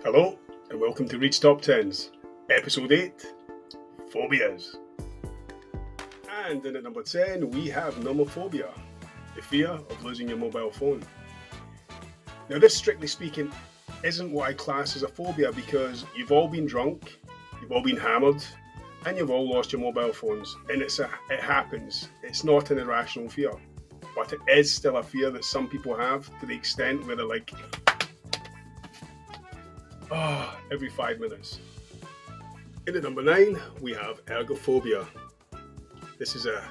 Hello and welcome to Reed's Top 10s, Episode 8, Phobias. And in at number 10 we have Nomophobia, the fear of losing your mobile phone. Now this, strictly speaking, isn't what I class as a phobia because you've all been drunk, you've all been hammered, and you've all lost your mobile phones, and it happens. It's not an irrational fear, but it is still a fear that some people have to the extent where they're like, every 5 minutes. In at number 9, we have Ergophobia. This is a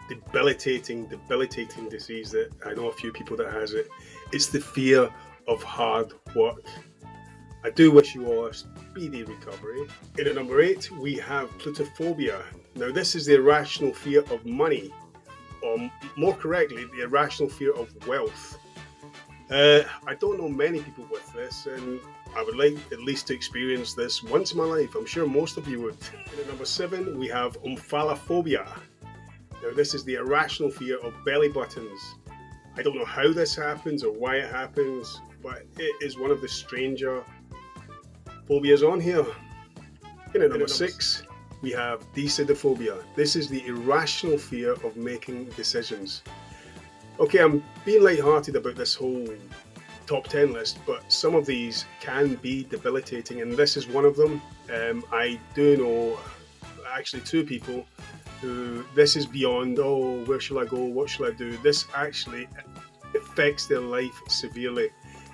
debilitating disease that I know a few people that has it. It's the fear of hard work. I do wish you all a speedy recovery. In at number 8, we have Plutophobia. Now this is the irrational fear of money, or more correctly, the irrational fear of wealth. I don't know many people with this, and I would like at least to experience this once in my life. I'm sure most of you would. And at number 7, we have omphalophobia. Now this is the irrational fear of belly buttons. I don't know how this happens or why it happens, but it is one of the stranger phobias on here. And at number 6, we have decidiphobia. This is the irrational fear of making decisions. Okay, I'm being lighthearted about this whole top 10 list, but some of these can be debilitating, and this is one of them. I do know actually 2 people who this is beyond, where shall I go, what shall I do? This actually affects their life severely.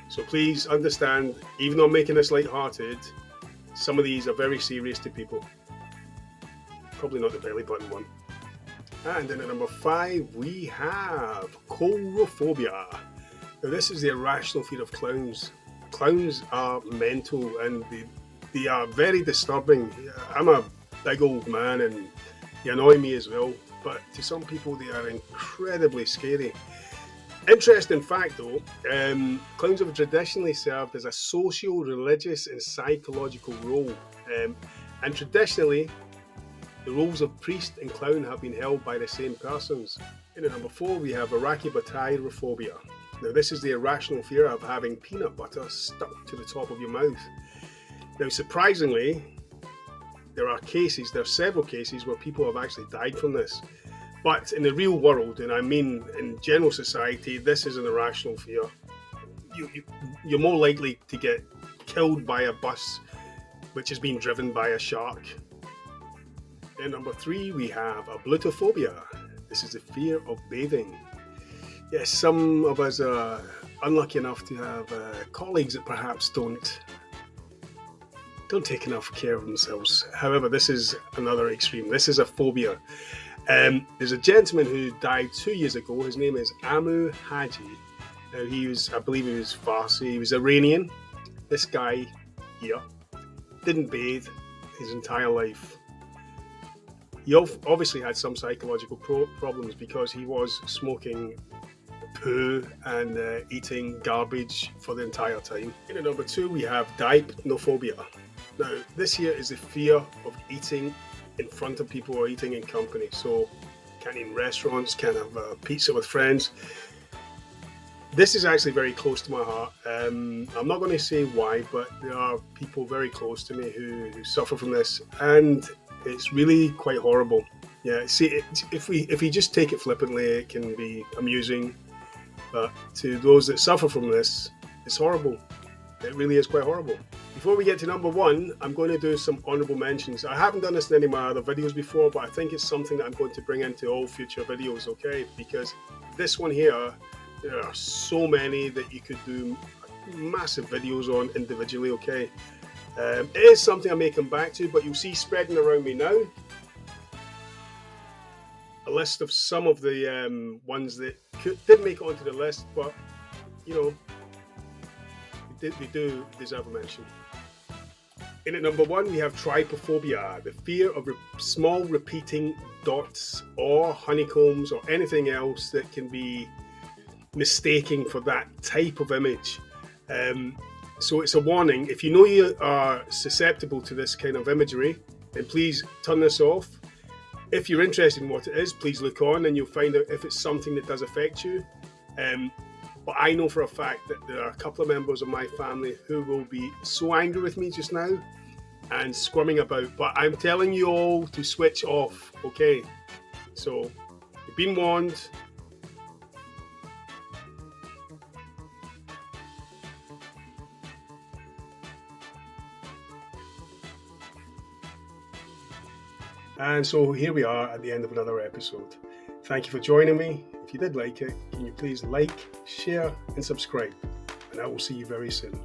So please understand, even though I'm making this lighthearted, some of these are very serious to people. Probably not the belly button one. And then at number 5, we have Coulrophobia. Now this is the irrational fear of clowns. Clowns are mental and they are very disturbing. I'm a big old man and they annoy me as well, but to some people they are incredibly scary. Interesting fact though, clowns have traditionally served as a social, religious and psychological role, and traditionally the roles of priest and clown have been held by the same persons. And at number 4, we have arachibutyrophobia. Now this is the irrational fear of having peanut butter stuck to the top of your mouth. Now surprisingly, there are several cases where people have actually died from this. But in the real world, and I mean in general society, this is an irrational fear. You're more likely to get killed by a bus which has been driven by a shark. And number 3, we have Ablutophobia. This is the fear of bathing. Yes, some of us are unlucky enough to have colleagues that perhaps don't take enough care of themselves. However, this is another extreme. This is a phobia. There's a gentleman who died 2 years ago. His name is Amu Haji. Now I believe he was Farsi. He was Iranian. This guy here didn't bathe his entire life. He obviously had some psychological problems because he was smoking poo and eating garbage for the entire time. And at number 2, we have Deipnophobia. Now, this here is the fear of eating in front of people or eating in company. So, can't eat in restaurants, can't have pizza with friends. This is actually very close to my heart. I'm not going to say why, but there are people very close to me who suffer from this, and it's really quite horrible. Yeah, see, if we just take it flippantly, it can be amusing, but to those that suffer from this, it's horrible. It really is quite horrible. Before we get to number 1, I'm going to do some honourable mentions. I haven't done this in any of my other videos before, but I think it's something that I'm going to bring into all future videos, okay? Because this one here, there are so many that you could do massive videos on individually, okay? It is something I may come back to, but you'll see spreading around me now a list of some of the ones that didn't make it onto the list, but you know, they do deserve a mention. In at number 1, we have trypophobia, the fear of small repeating dots or honeycombs or anything else that can be mistaken for that type of image. So it's a warning. If you know you are susceptible to this kind of imagery, then please turn this off. If you're interested in what it is, please look on and you'll find out if it's something that does affect you. But I know for a fact that there are a couple of members of my family who will be so angry with me just now and squirming about. But I'm telling you all to switch off, okay? So you've been warned. And so here we are at the end of another episode. Thank you for joining me. If you did like it, can you please like, share, and subscribe? And I will see you very soon.